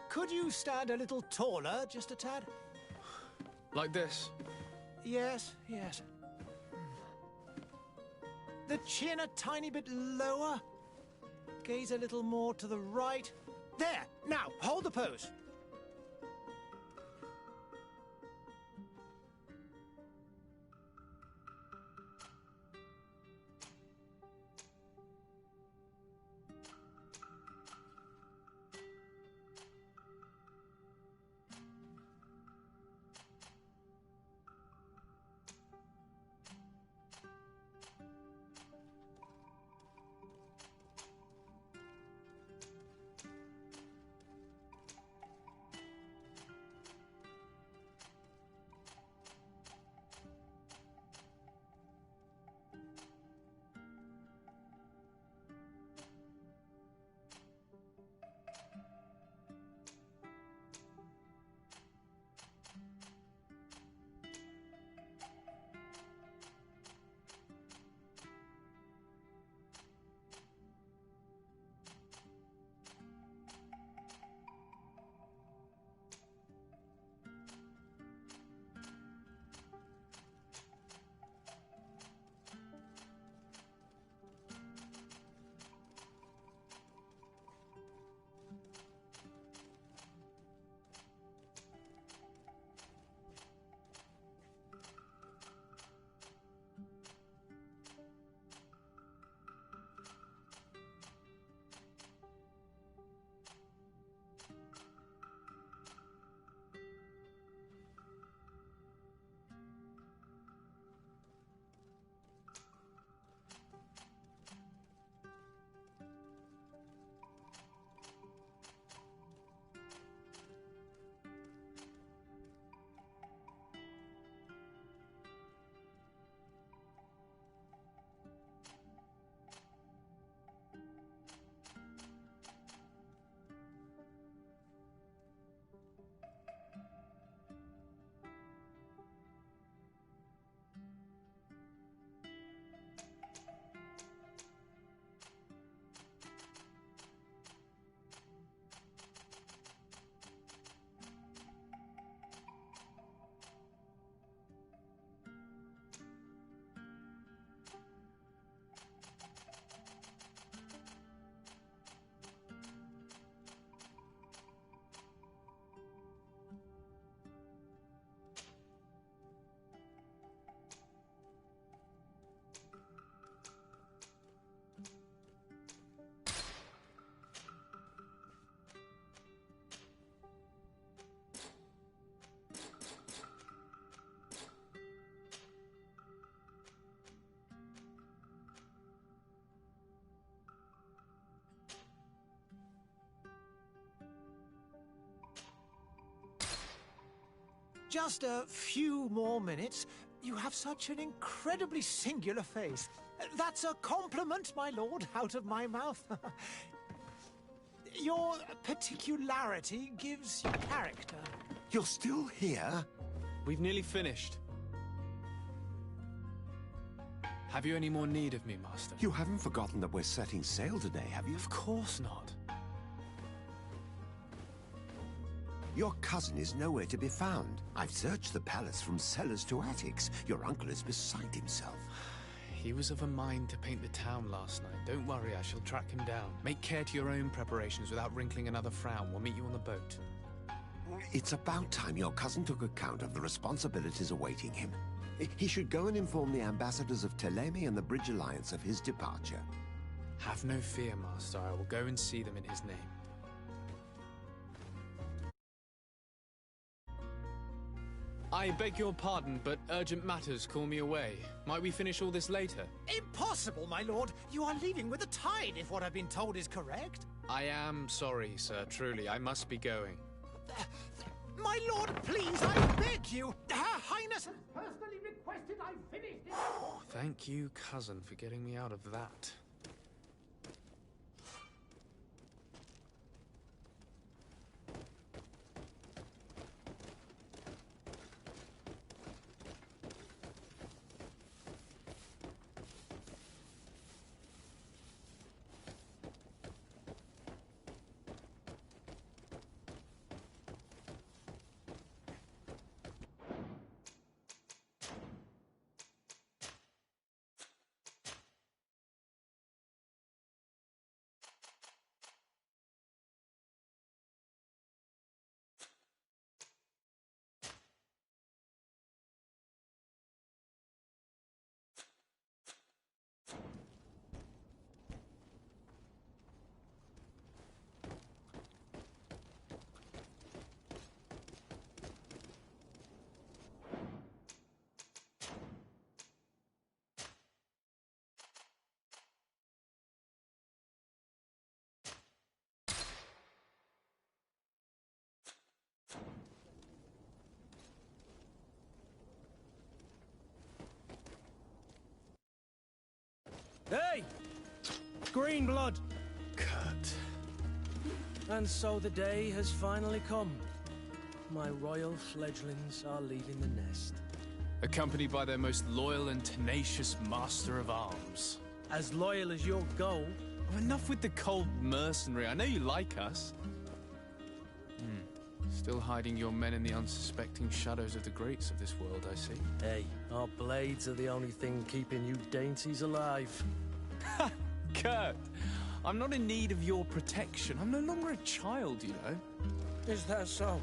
Could you stand a little taller, just a tad? Like this? Yes, yes. The chin a tiny bit lower. Gaze a little more to the right. There! Now, hold the pose. Just a few more minutes. You have such an incredibly singular face. That's a compliment, my lord, out of my mouth. Your particularity gives you character. You're still here? We've nearly finished. Have you any more need of me, Master? You haven't forgotten that we're setting sail today, have you? Of course not. Your cousin is nowhere to be found. I've searched the palace from cellars to attics. Your uncle is beside himself. He was of a mind to paint the town last night. Don't worry, I shall track him down. Make care to your own preparations without wrinkling another frown. We'll meet you on the boat. It's about time your cousin took account of the responsibilities awaiting him. He should go and inform the ambassadors of Teleme and the Bridge Alliance of his departure. Have no fear, Master. I will go and see them in his name. I beg your pardon, but urgent matters call me away. Might we finish all this later? Impossible, my lord. You are leaving with the tide, if what I've been told is correct. I am sorry, sir. Truly, I must be going. My lord, please, I beg you. Her Highness has personally requested I finish this. Oh, thank you, cousin, for getting me out of that. green blood. Kurt. And so the day has finally come. My royal fledglings are leaving the nest. Accompanied by their most loyal and tenacious master of arms. As loyal as you'll go. Oh, enough with the cold mercenary. I know you like us. Still hiding your men in the unsuspecting shadows of the greats of this world, I see. Hey, our blades are the only thing keeping you dainties alive. Ha! Kurt! I'm not in need of your protection. I'm no longer a child, you know. Is that so?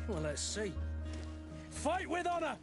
Well, let's see. Fight with honor!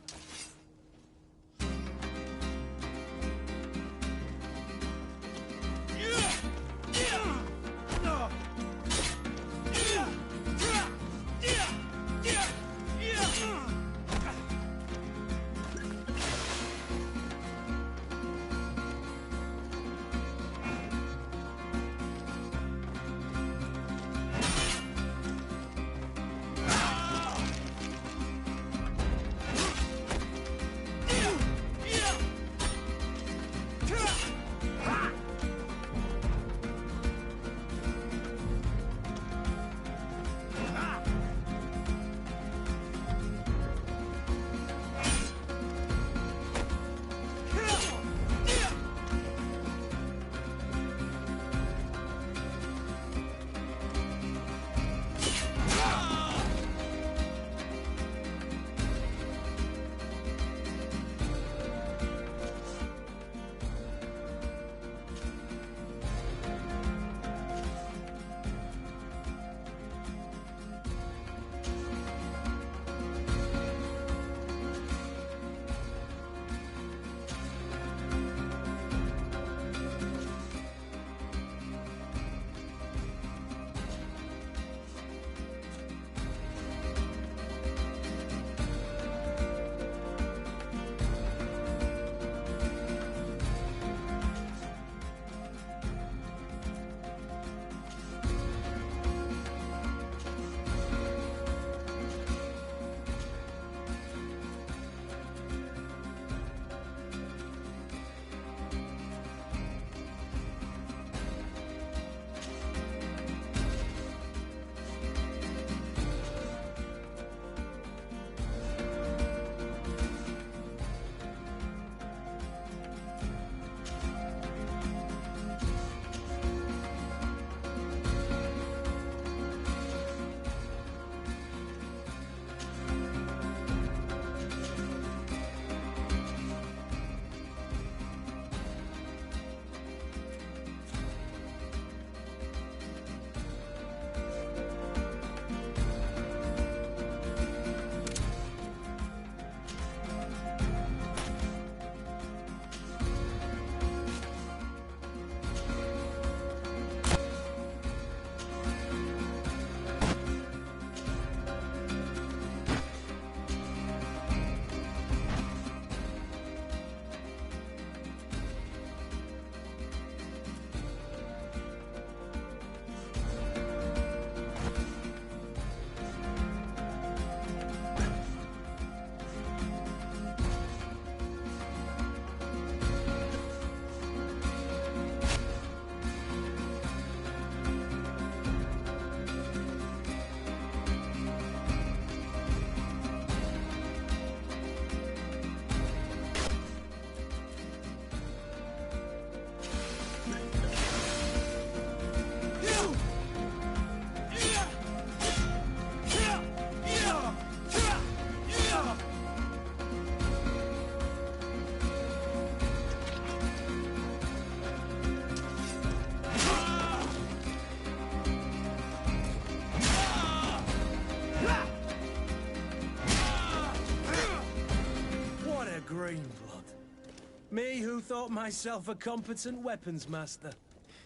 Me who thought myself a competent weapons master.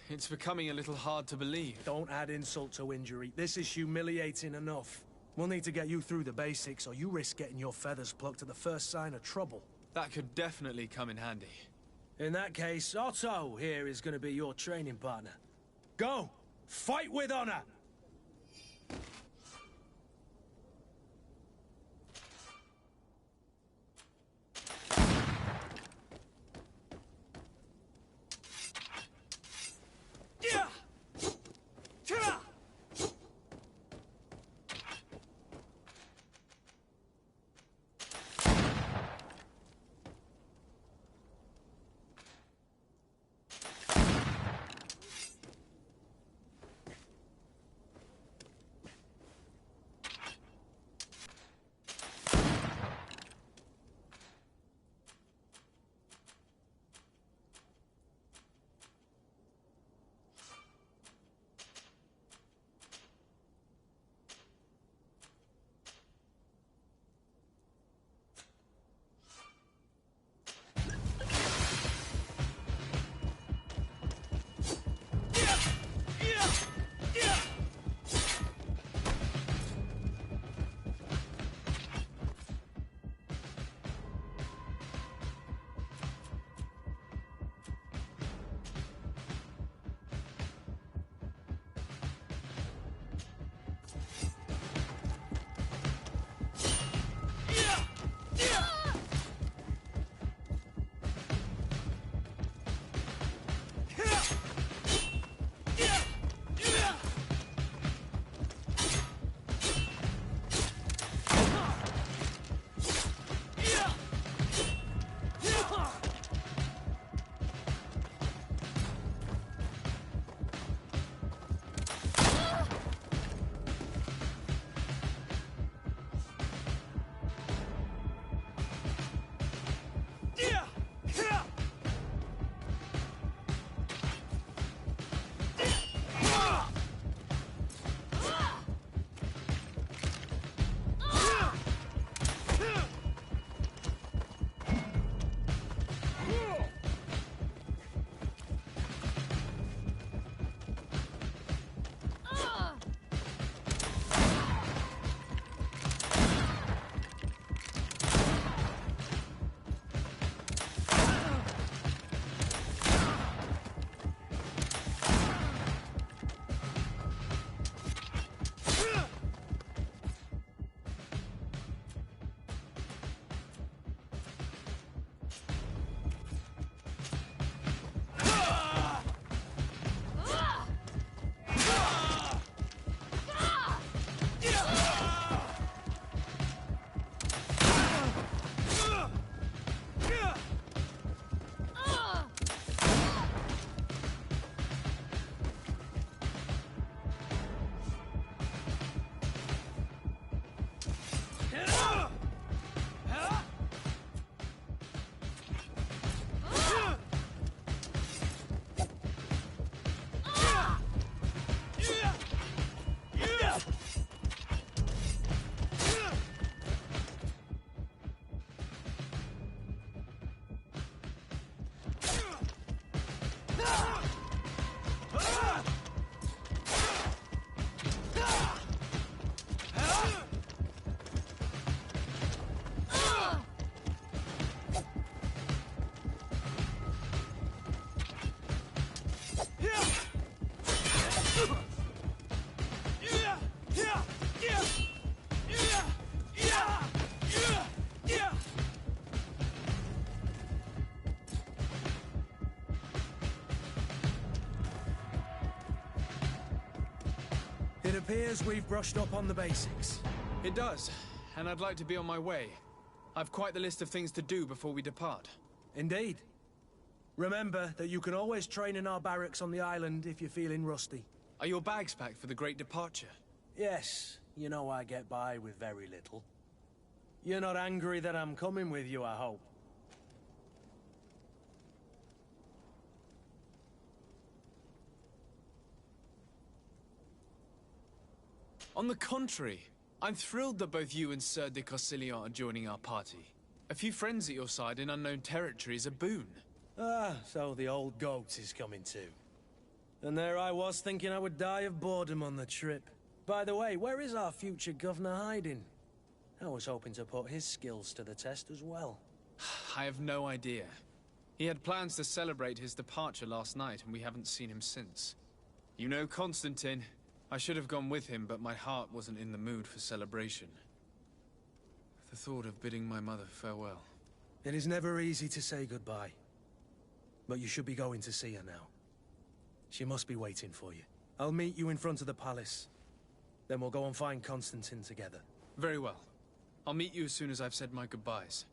It's becoming a little hard to believe. Don't add insult to injury. This is humiliating enough. We'll need to get you through the basics, or you risk getting your feathers plucked at the first sign of trouble. That could definitely come in handy. In that case, Otto here is going to be your training partner. Go! Fight with honor! appears we've brushed up on the basics. It does, and I'd like to be on my way. I've quite the list of things to do before we depart. Indeed. Remember that you can always train in our barracks on the island if you're feeling rusty. Are your bags packed for the great departure? Yes, you know I get by with very little. You're not angry that I'm coming with you, I hope. On the contrary, I'm thrilled that both you and Sir de Corsillon are joining our party. A few friends at your side in unknown territory is a boon. Ah, so the old goat is coming too. And there I was thinking I would die of boredom on the trip. By the way, where is our future governor hiding? I was hoping to put his skills to the test as well. I have no idea. He had plans to celebrate his departure last night, and we haven't seen him since. You know Constantine. I should have gone with him, but my heart wasn't in the mood for celebration. The thought of bidding my mother farewell. It is never easy to say goodbye. But you should be going to see her now. She must be waiting for you. I'll meet you in front of the palace. Then we'll go and find Constantine together. Very well. I'll meet you as soon as I've said my goodbyes.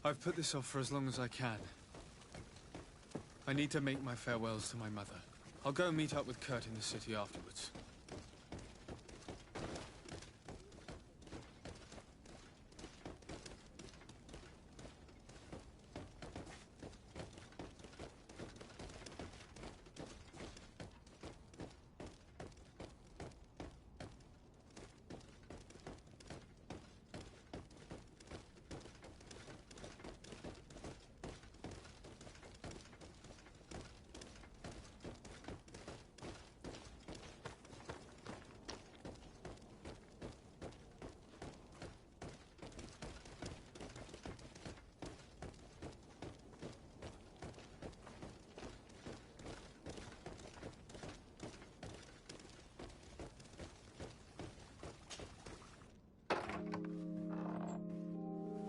I've put this off for as long as I can. I need to make my farewells to my mother. I'll go and meet up with Kurt in the city afterwards.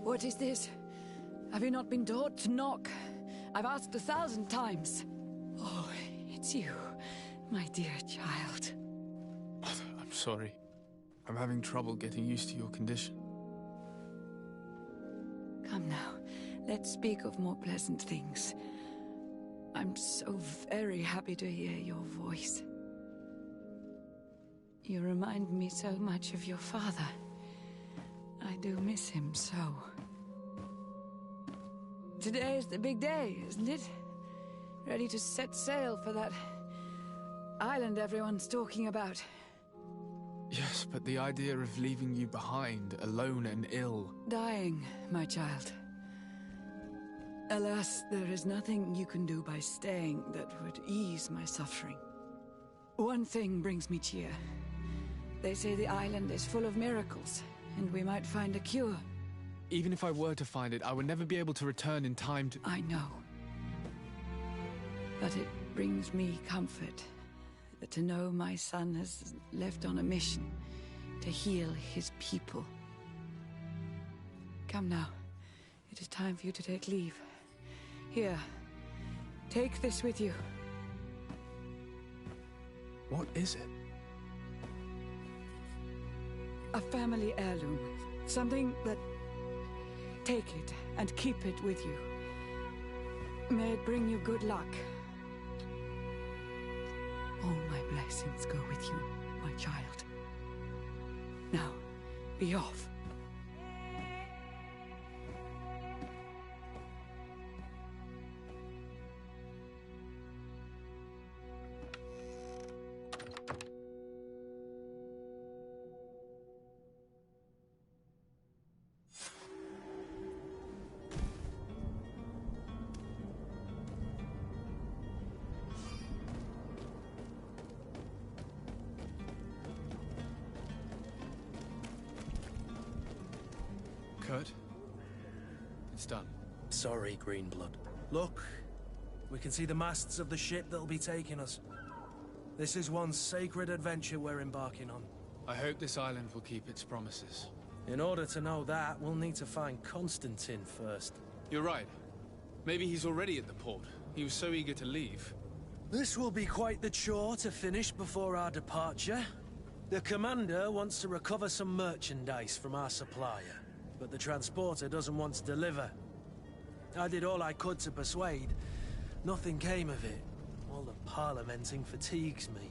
What is this? Have you not been taught to knock? I've asked 1,000 times. Oh, it's you, my dear child. I'm sorry. I'm having trouble getting used to your condition. Come now, let's speak of more pleasant things. I'm so very happy to hear your voice. You remind me so much of your father. I do miss him so. Today is the big day, isn't it? Ready to set sail for that island everyone's talking about. Yes, but the idea of leaving you behind, alone and ill... Dying, my child. Alas, there is nothing you can do by staying that would ease my suffering. One thing brings me cheer. They say the island is full of miracles, and we might find a cure. Even if I were to find it, I would never be able to return in time to... I know. But it brings me comfort to know my son has left on a mission to heal his people. Come now. It is time for you to take leave. Here, take this with you. What is it? A family heirloom. Something that... Take it and keep it with you. May it bring you good luck. All my blessings go with you, my child. Now, be off. Kurt? It's done. Sorry, Greenblood. Look, we can see the masts of the ship that'll be taking us. This is one sacred adventure we're embarking on. I hope this island will keep its promises. In order to know that, we'll need to find Constantine first. You're right. Maybe he's already at the port. He was so eager to leave. This will be quite the chore to finish before our departure. The commander wants to recover some merchandise from our supplier, but the transporter doesn't want to deliver. I did all I could to persuade. Nothing came of it. All the parliamenting fatigues me.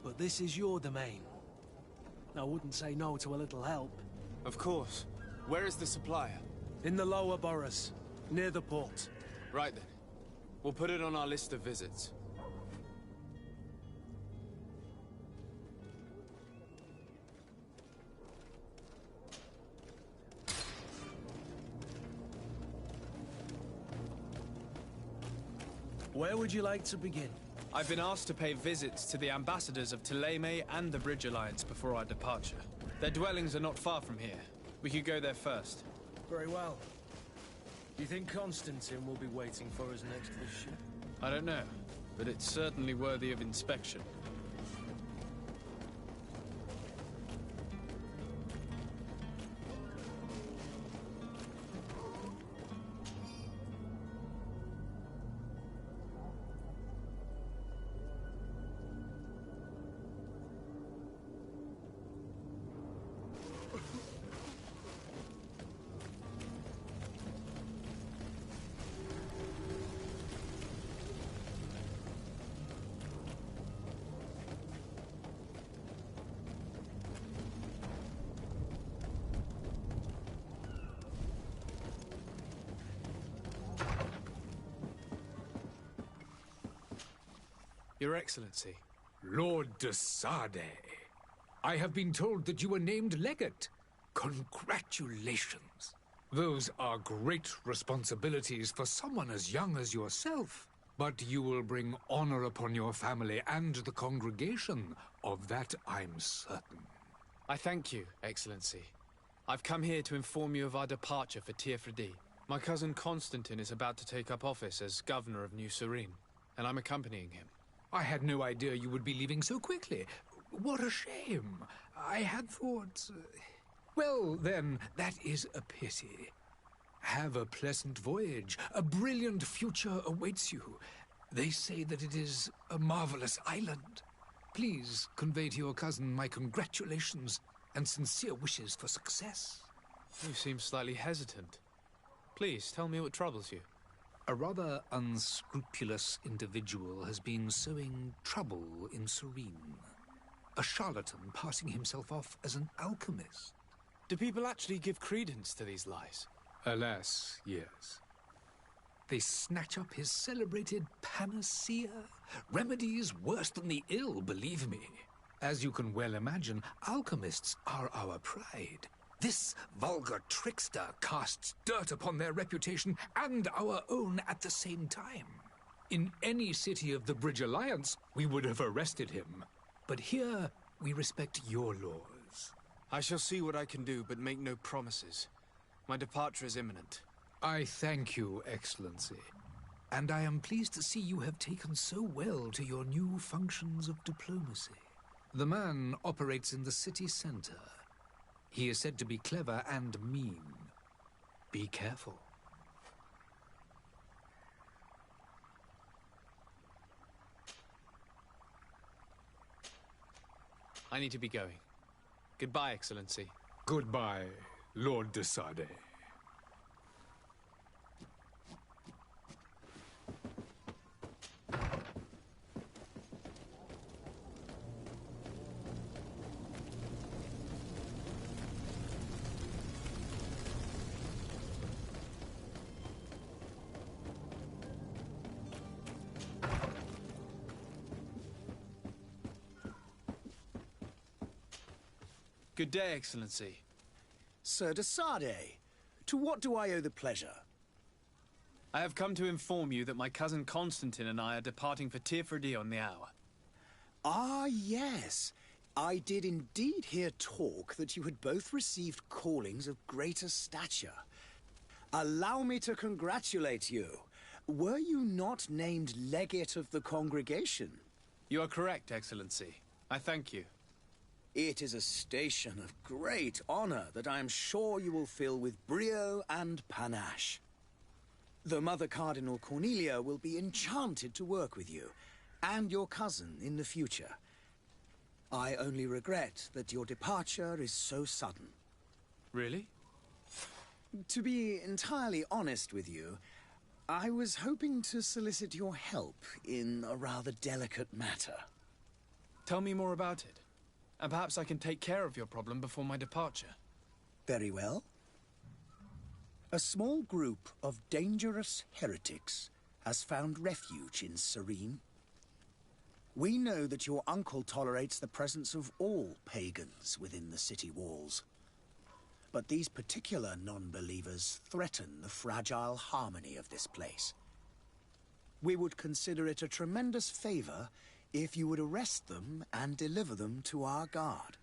But this is your domain. I wouldn't say no to a little help. Of course. Where is the supplier? In the lower boroughs, near the port. Right then. We'll put it on our list of visits. Where would you like to begin? I've been asked to pay visits to the ambassadors of Thélème and the Bridge Alliance before our departure. Their dwellings are not far from here. We could go there first. Very well. Do you think Constantine will be waiting for us next this ship? I don't know, but it's certainly worthy of inspection. Your Excellency. Lord de Sade, I have been told that you were named legate. Congratulations. Those are great responsibilities for someone as young as yourself. But you will bring honor upon your family and the congregation. Of that I'm certain. I thank you, Excellency. I've come here to inform you of our departure for Tiefredi. My cousin Constantine is about to take up office as governor of New Serene, and I'm accompanying him. I had no idea you would be leaving so quickly. What a shame. I had thought... Well, then, that is a pity. Have a pleasant voyage. A brilliant future awaits you. They say that it is a marvelous island. Please convey to your cousin my congratulations and sincere wishes for success. You seem slightly hesitant. Please, tell me what troubles you. A rather unscrupulous individual has been sowing trouble in Serene. A charlatan passing himself off as an alchemist. Do people actually give credence to these lies? Alas, yes. They snatch up his celebrated panacea. Remedies worse than the ill, believe me. As you can well imagine, alchemists are our pride. This vulgar trickster casts dirt upon their reputation and our own at the same time. In any city of the Bridge Alliance, we would have arrested him. But here, we respect your laws. I shall see what I can do, but make no promises. My departure is imminent. I thank you, Excellency. And I am pleased to see you have taken so well to your new functions of diplomacy. The man operates in the city center. He is said to be clever and mean. Be careful. I need to be going. Goodbye, Excellency. Goodbye, Lord de Sade. Good day, Excellency. Sir de Sade, to what do I owe the pleasure? I have come to inform you that my cousin Constantine and I are departing for Tiefredi on the hour. Ah, yes. I did indeed hear talk that you had both received callings of greater stature. Allow me to congratulate you. Were you not named legate of the congregation? You are correct, Excellency. I thank you. It is a station of great honor that I am sure you will fill with brio and panache. The Mother Cardinal Cornelia will be enchanted to work with you, and your cousin in the future. I only regret that your departure is so sudden. Really? To be entirely honest with you, I was hoping to solicit your help in a rather delicate matter. Tell me more about it, and perhaps I can take care of your problem before my departure. Very well. A small group of dangerous heretics has found refuge in Serene. We know that your uncle tolerates the presence of all pagans within the city walls. But these particular non-believers threaten the fragile harmony of this place. We would consider it a tremendous favor if you would arrest them and deliver them to our guard.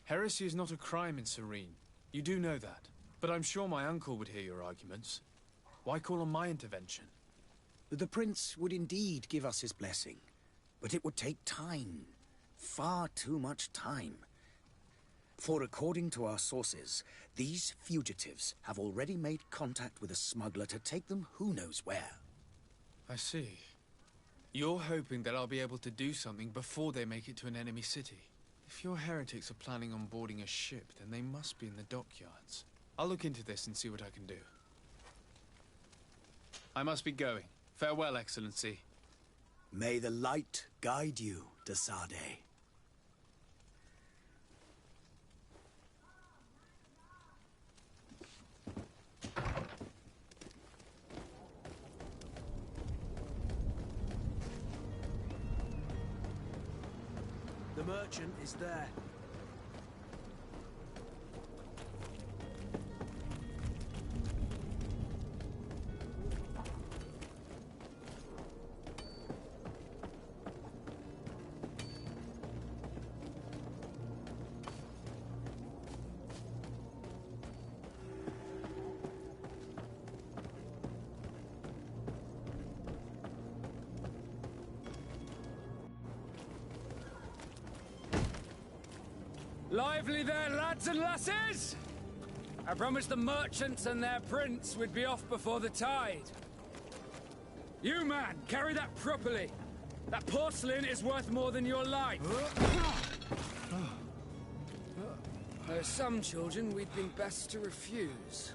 Heresy is not a crime in Serene. You do know that. But I'm sure my uncle would hear your arguments. Why call on my intervention? The prince would indeed give us his blessing, but it would take time. Far too much time. For according to our sources, these fugitives have already made contact with a smuggler to take them who knows where. I see. You're hoping that I'll be able to do something before they make it to an enemy city. If your heretics are planning on boarding a ship, then they must be in the dockyards. I'll look into this and see what I can do. I must be going. Farewell, Excellency. May the light guide you, de Sade. The merchant is there. Lively there, lads and lasses! I promised the merchants and their prince we'd be off before the tide. You, man, carry that properly. That porcelain is worth more than your life. There are some children we'd been best to refuse.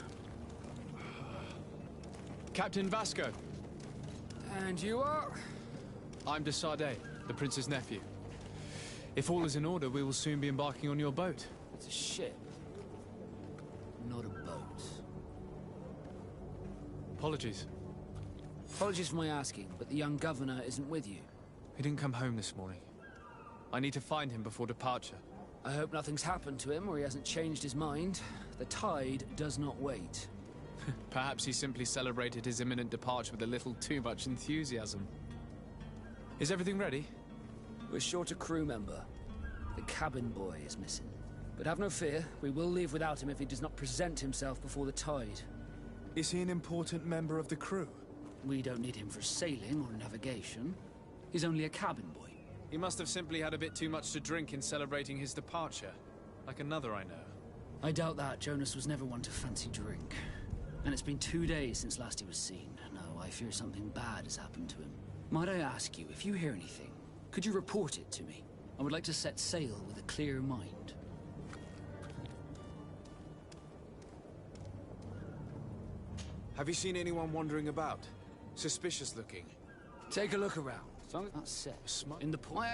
Captain Vasco. And you are? I'm de Sade, the prince's nephew. If all is in order, we will soon be embarking on your boat. It's a ship, not a boat. Apologies. Apologies for my asking, but the young governor isn't with you. He didn't come home this morning. I need to find him before departure. I hope nothing's happened to him or he hasn't changed his mind. The tide does not wait. Perhaps he simply celebrated his imminent departure with a little too much enthusiasm. Is everything ready? We're short a crew member. The cabin boy is missing. But have no fear, we will leave without him if he does not present himself before the tide. Is he an important member of the crew? We don't need him for sailing or navigation. He's only a cabin boy. He must have simply had a bit too much to drink in celebrating his departure. Like another I know. I doubt that. Jonas was never one to fancy drink. And it's been 2 days since last he was seen. No, I fear something bad has happened to him. Might I ask you, if you hear anything, could you report it to me? I would like to set sail with a clear mind. Have you seen anyone wandering about? Suspicious looking. Take a look around. That's set. In the point.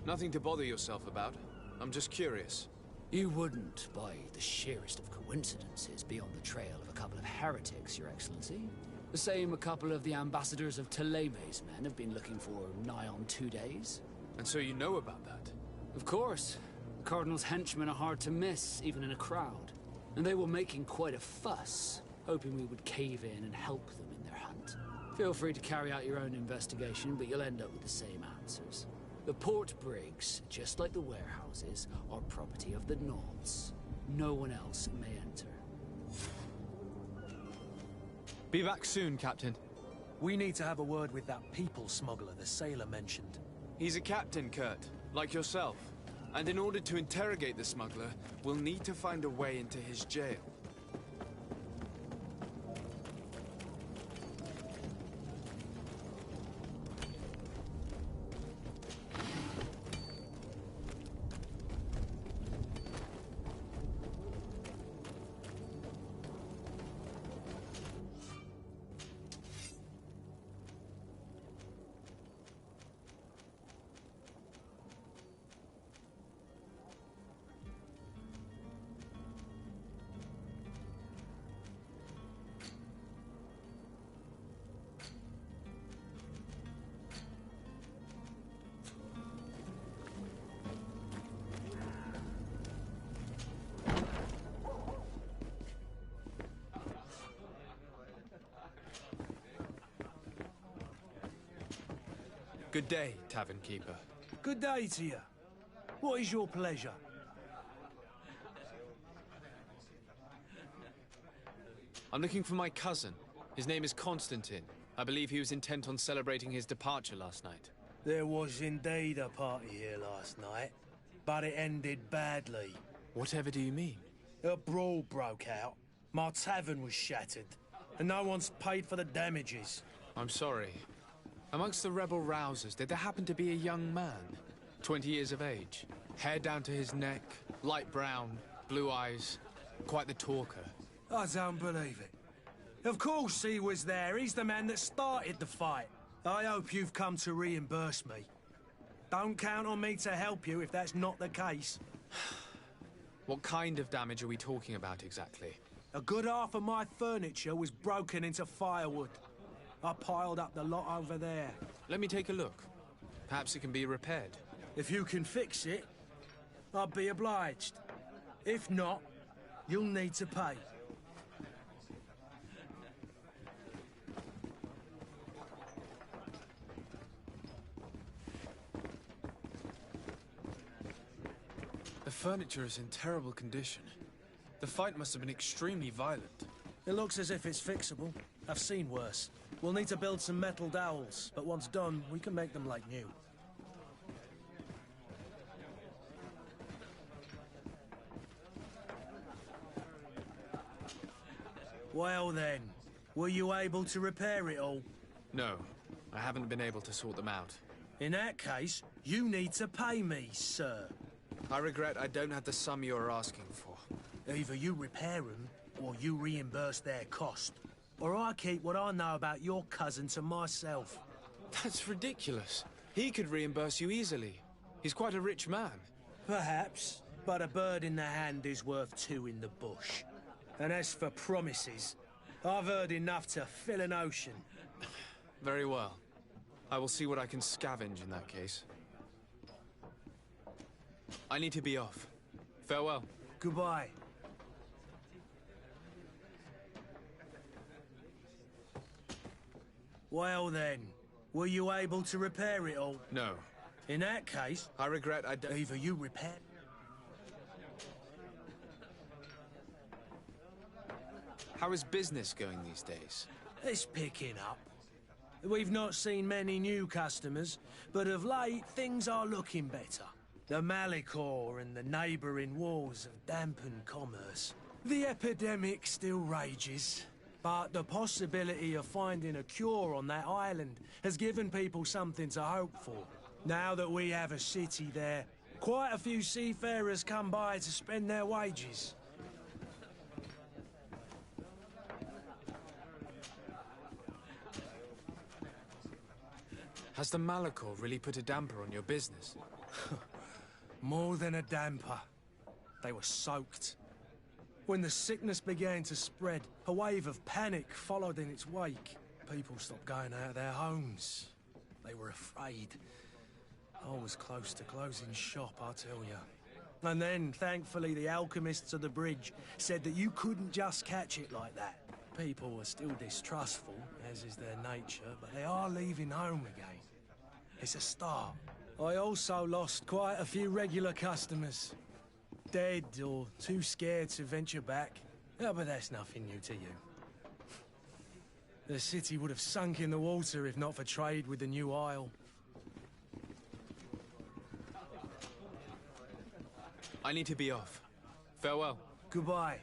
Nothing to bother yourself about. I'm just curious. You wouldn't, by the sheerest of coincidences, be on the trail of a couple of heretics, Your Excellency. The same a couple of the ambassadors of Teleme's men have been looking for nigh on 2 days. And so you know about that? Of course. The Cardinal's henchmen are hard to miss, even in a crowd. And they were making quite a fuss, hoping we would cave in and help them in their hunt. Feel free to carry out your own investigation, but you'll end up with the same answers. The port brigs, just like the warehouses, are property of the Nords. No one else may enter. Be back soon, Captain. We need to have a word with that people smuggler the sailor mentioned. He's a captain, Kurt, like yourself. And in order to interrogate the smuggler, we'll need to find a way into his jail. Good day, tavern keeper. Good day to you. What is your pleasure? I'm looking for my cousin. His name is Constantine. I believe he was intent on celebrating his departure last night. There was indeed a party here last night, but it ended badly. Whatever do you mean? A brawl broke out. My tavern was shattered, and no one's paid for the damages. I'm sorry. Amongst the rebel rousers, did there happen to be a young man? 20 years of age, hair down to his neck, light brown, blue eyes, quite the talker. I don't believe it. Of course he was there. He's the man that started the fight. I hope you've come to reimburse me. Don't count on me to help you if that's not the case. What kind of damage are we talking about exactly? A good half of my furniture was broken into firewood. I piled up the lot over there. Let me take a look. Perhaps it can be repaired. If you can fix it, I'll be obliged. If not, you'll need to pay. The furniture is in terrible condition. The fight must have been extremely violent. It looks as if it's fixable. I've seen worse. We'll need to build some metal dowels, but once done, we can make them like new. Well then, were you able to repair it all? No, I haven't been able to sort them out. In that case, you need to pay me, sir. I regret I don't have the sum you're asking for. Either you repair them, or you reimburse their cost. Or I keep what I know about your cousin to myself. That's ridiculous. He could reimburse you easily. He's quite a rich man. Perhaps, but a bird in the hand is worth two in the bush. And as for promises, I've heard enough to fill an ocean. Very well. I will see what I can scavenge in that case. I need to be off. Farewell. Goodbye. Well then, were you able to repair it all? No. In that case, I regret I don't... Either you repair... How is business going these days? It's picking up. We've not seen many new customers, but of late, things are looking better. The Malicor and the neighbouring wars have dampened commerce. The epidemic still rages, but the possibility of finding a cure on that island has given people something to hope for. Now that we have a city there, quite a few seafarers come by to spend their wages. Has the Malicor really put a damper on your business? More than a damper. They were soaked. When the sickness began to spread, a wave of panic followed in its wake. People stopped going out of their homes. They were afraid. I was close to closing shop, I tell you. And then, thankfully, the alchemists of the bridge said that you couldn't just catch it like that. People were still distrustful, as is their nature, but they are leaving home again. It's a start. I also lost quite a few regular customers. Dead or too scared to venture back. Yeah, but that's nothing new to you. The city would have sunk in the water if not for trade with the New Isle. I need to be off. Farewell. Goodbye.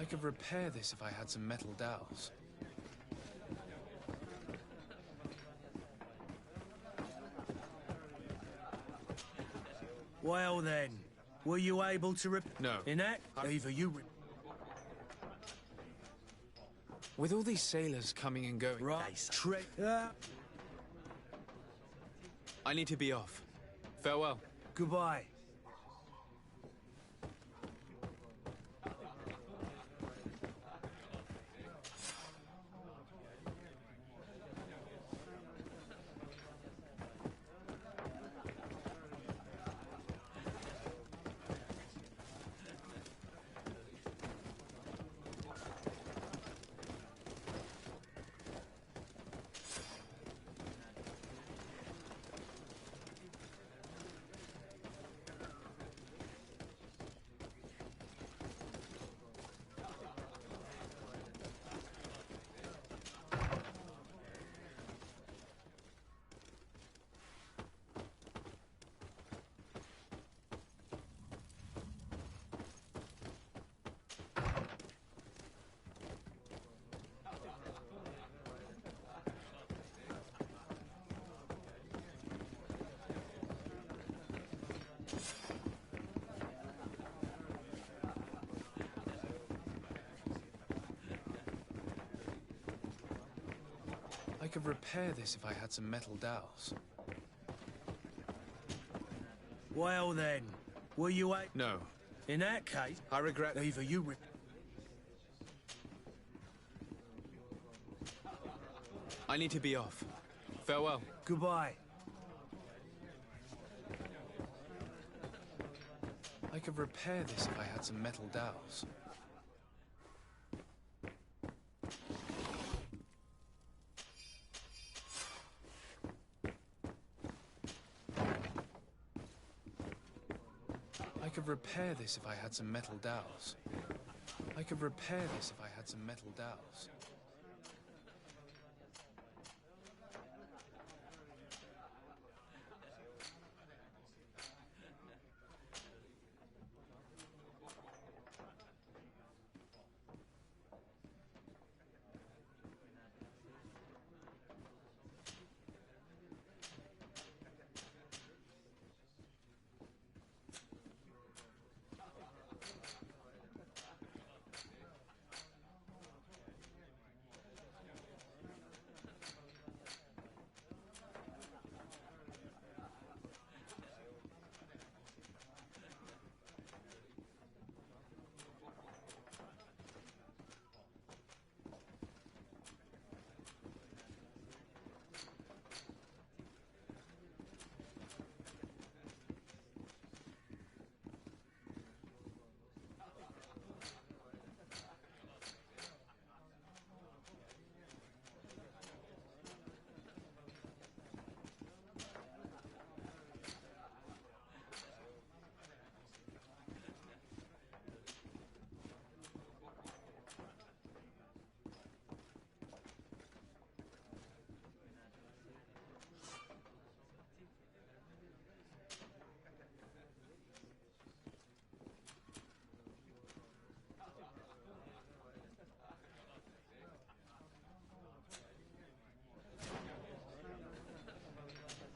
I could repair this if I had some metal dowels. Well then, were you able to No. enact? Either you... With all these sailors coming and going... Right. I need to be off. Farewell. Goodbye. I could repair this if I had some metal dowels. Well then, were you able... No. In that case... I regret... Either you... I need to be off. Farewell. Goodbye. I could repair this if I had some metal dowels. I could repair this if I had some metal dowels. I could repair this if I had some metal dowels.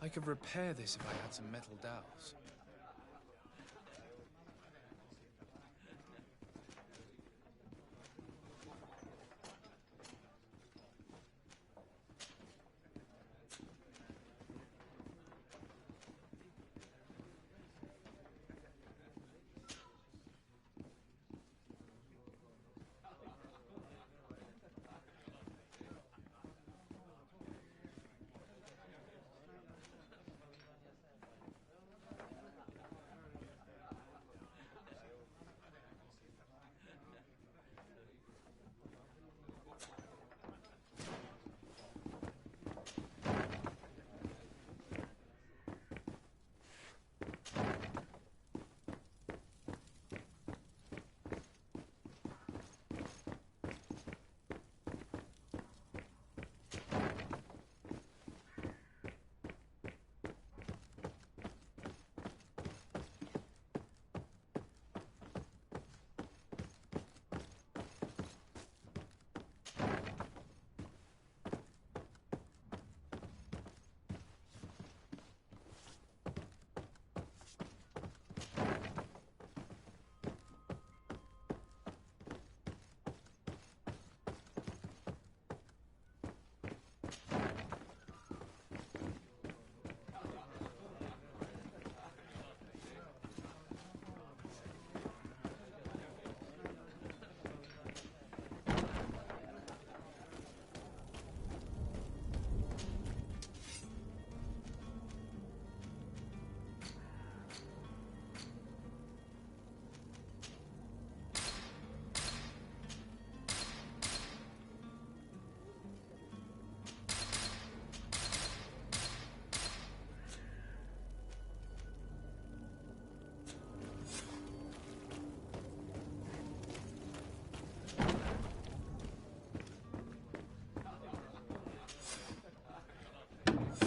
I could repair this if I had some metal dowels.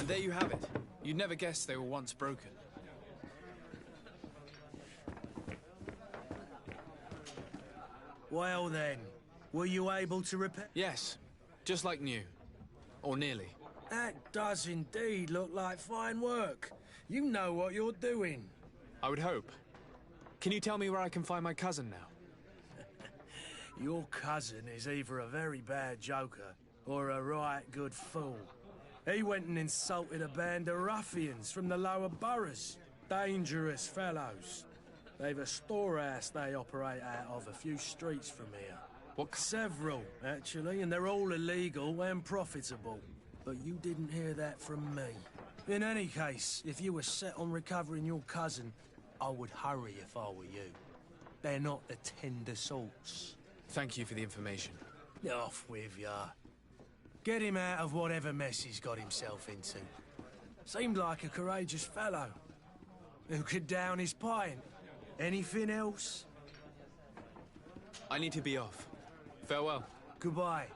there you have it. You'd never guess they were once broken. Well then, were you able to repair? Yes, just like new. Or nearly. That does indeed look like fine work. You know what you're doing. I would hope. Can you tell me where I can find my cousin now? Your cousin is either a very bad joker or a right good fool. He went and insulted a band of ruffians from the lower boroughs. Dangerous fellows. They've a storehouse they operate out of a few streets from here. What? Several, actually, and they're all illegal and profitable. But you didn't hear that from me. In any case, if you were set on recovering your cousin, I would hurry if I were you. They're not the tender sorts. Thank you for the information. Off with ya. Get him out of whatever mess he's got himself into. Seemed like a courageous fellow. Who could down his pint. Anything else? I need to be off. Farewell. Goodbye.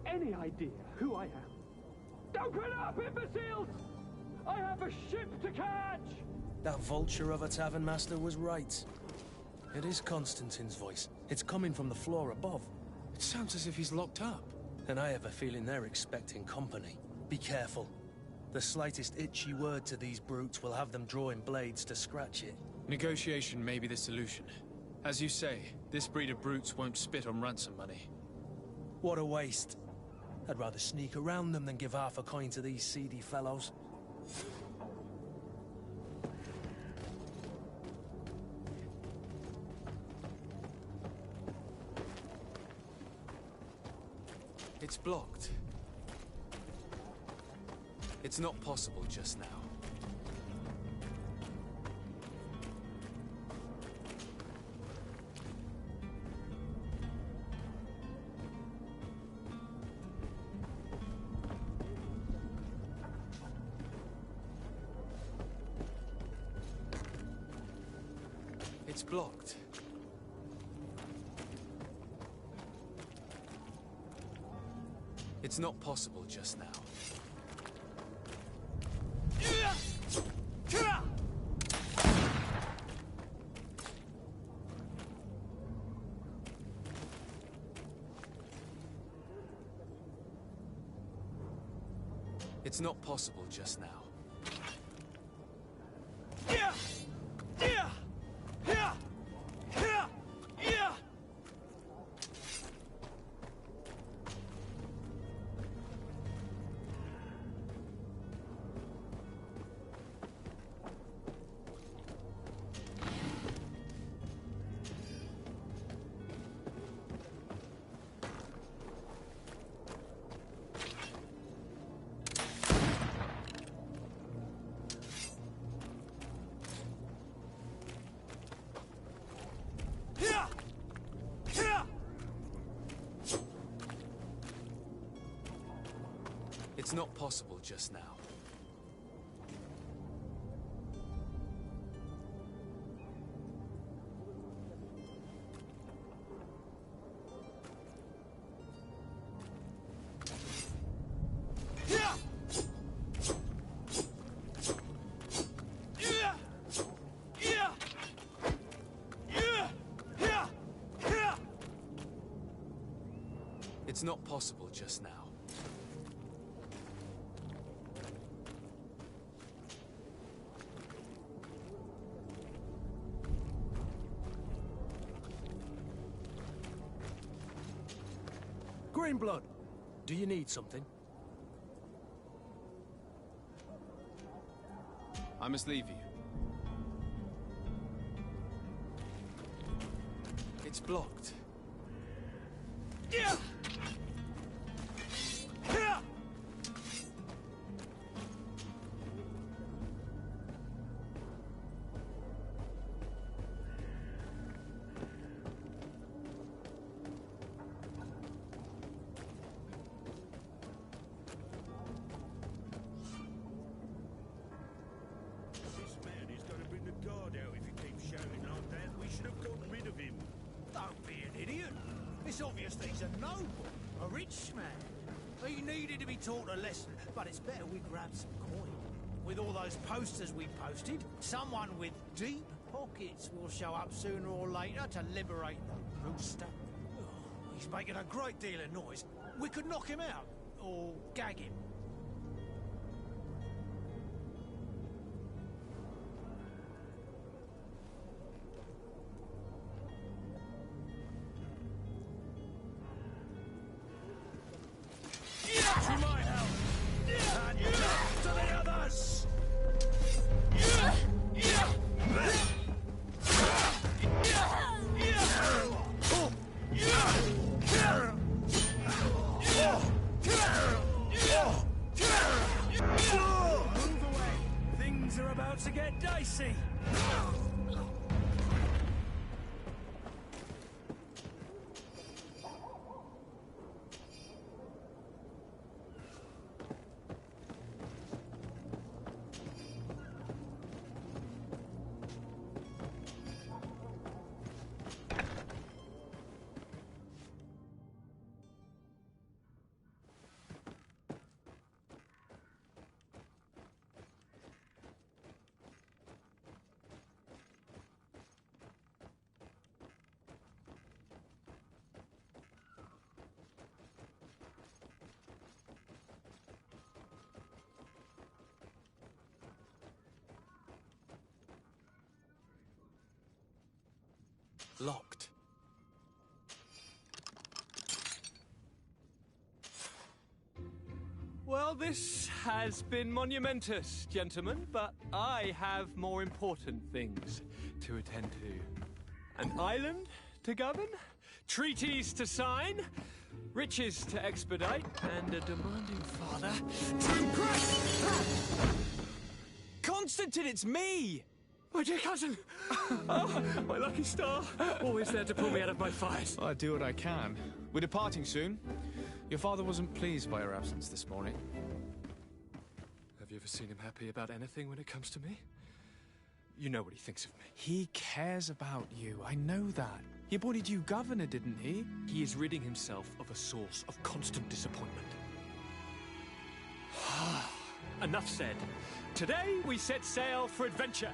Any idea who I am? Open up, imbeciles! I have a ship to catch! That vulture of a tavern master was right. It is Constantine's voice. It's coming from the floor above. It sounds as if he's locked up. And I have a feeling they're expecting company. Be careful. The slightest itchy word to these brutes will have them drawing blades to scratch it. Negotiation may be the solution. As you say, this breed of brutes won't spit on ransom money. What a waste. I'd rather sneak around them than give half a coin to these seedy fellows. It's blocked. It's not possible just now. It's blocked. It's not possible just now. It's not possible just now. It's not possible just now. It's not possible just now. Greenblood, do you need something? I must leave you. It's blocked. Yeah! Here! This man is going to bring the guard out if he keeps shouting like that. We should have gotten rid of him. Don't be an idiot. It's obvious that he's a noble, a rich man. He needed to be taught a lesson, but it's better we grab some coin. With all those posters we posted, someone with deep pockets will show up sooner or later to liberate the rooster. Oh, he's making a great deal of noise. We could knock him out, or gag him. To my house! And death to the others! Move away! Things are about to get dicey! Locked. Well, this has been monumentous, gentlemen, but I have more important things to attend to. An island to govern, treaties to sign, riches to expedite, and a demanding father to impress. Constantine, it's me! My dear cousin! Oh, my lucky star! Always there to pull me out of my fires. I do what I can. We're departing soon. Your father wasn't pleased by your absence this morning. Have you ever seen him happy about anything when it comes to me? You know what he thinks of me. He cares about you, I know that. He appointed you governor, didn't he? He is ridding himself of a source of constant disappointment. Enough said. Today we set sail for adventure.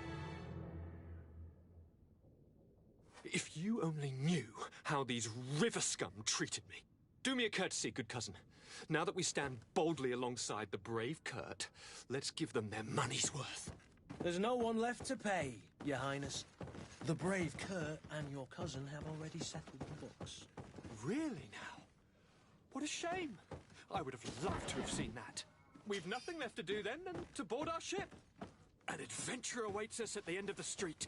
If you only knew how these river scum treated me. Do me a courtesy, good cousin. Now that we stand boldly alongside the brave Kurt, let's give them their money's worth. There's no one left to pay, Your Highness. The brave Kurt and your cousin have already settled the books. Really now? What a shame. I would have loved to have seen that. We've nothing left to do then than to board our ship. An adventure awaits us at the end of the street.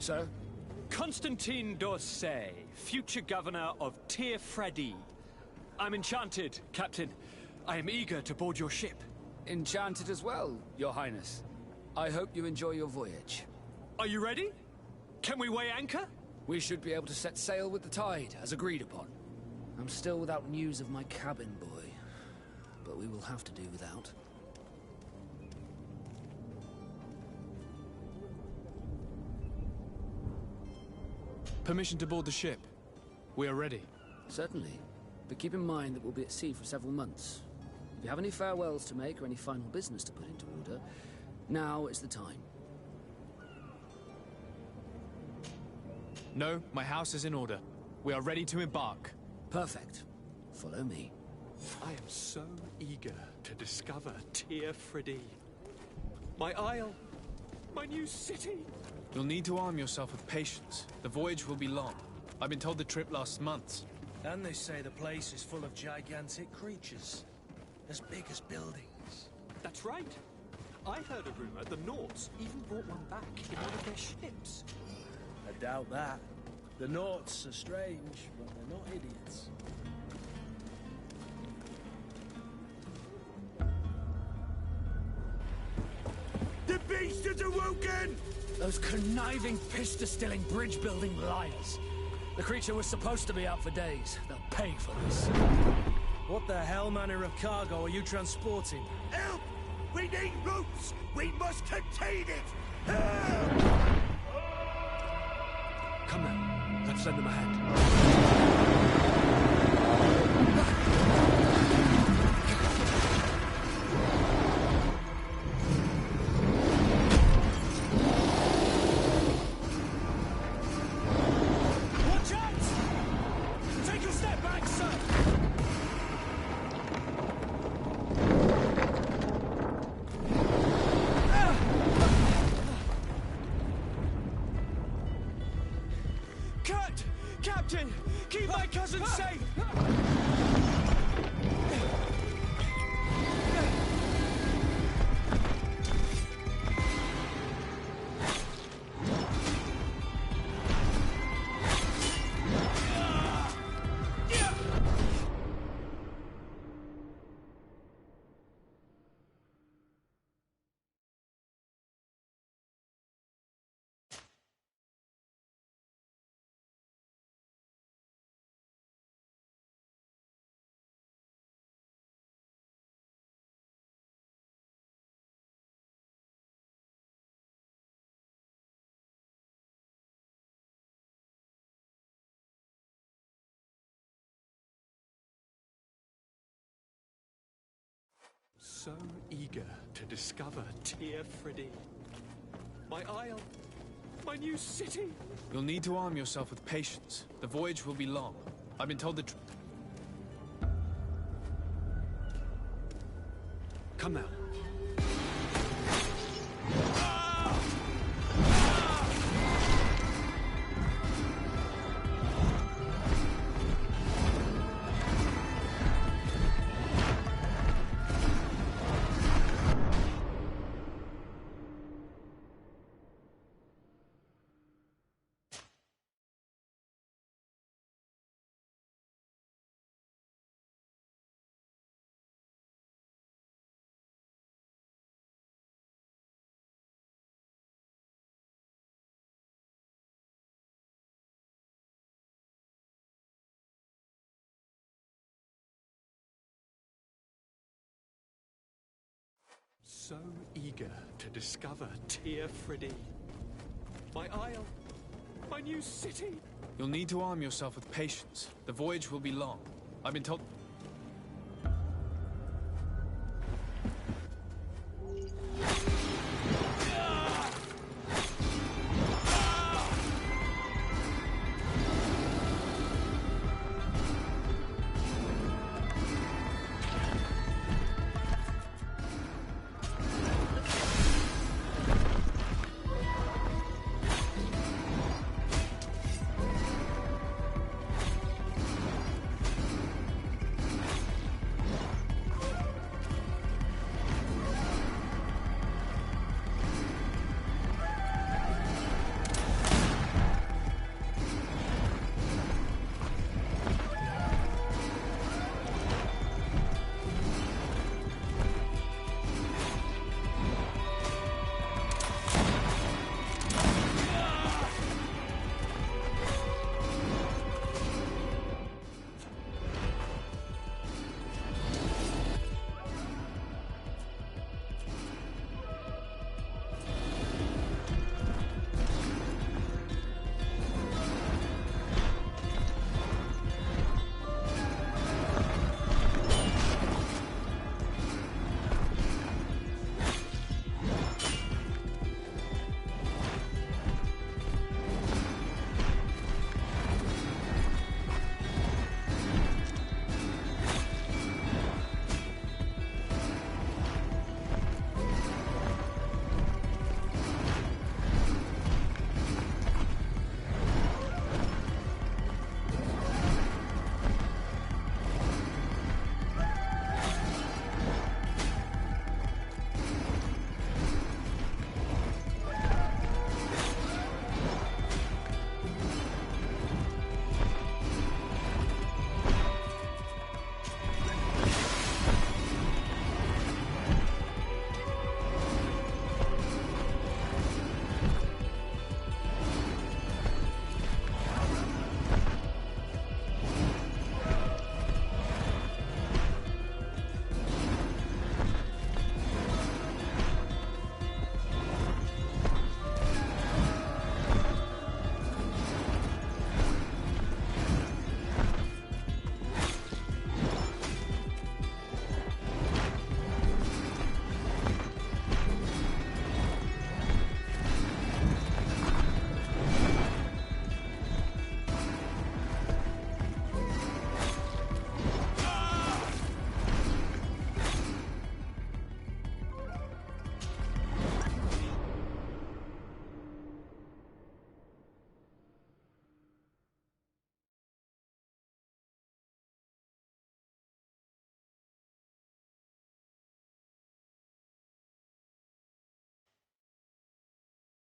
Sir? Constantine d'Orsay, future governor of Tir Freddy. I'm enchanted, Captain. I am eager to board your ship. Enchanted as well, Your Highness. I hope you enjoy your voyage. Are you ready? Can we weigh anchor? We should be able to set sail with the tide, as agreed upon. I'm still without news of my cabin boy, but we will have to do without. Permission to board the ship. We are ready. Certainly, but keep in mind that we'll be at sea for several months. If you have any farewells to make or any final business to put into order, now is the time. No, my house is in order. We are ready to embark. Perfect. Follow me. I am so eager to discover Tir Freddy. My isle, my new city. You'll need to arm yourself with patience. The voyage will be long. I've been told the trip lasts months. And they say the place is full of gigantic creatures. As big as buildings. That's right. I heard a rumor the Nauts even brought one back in one of their ships. I doubt that. The Nauts are strange, but they're not idiots. The beast has awoken! Those conniving, pista-stilling, bridge-building liars. The creature was supposed to be out for days. They'll pay for this. What the hell manner of cargo are you transporting? Help! We need ropes! We must contain it! Help! Come now, let's send them ahead. Watch out! Take a step back, sir! Captain! Keep my cousin safe! So eager to discover Tir Freddy. My isle, my new city. You'll need to arm yourself with patience. The voyage will be long. I've been told the Come now. So eager to discover Tir Freddy. My isle, my new city. You'll need to arm yourself with patience. The voyage will be long. I've been told...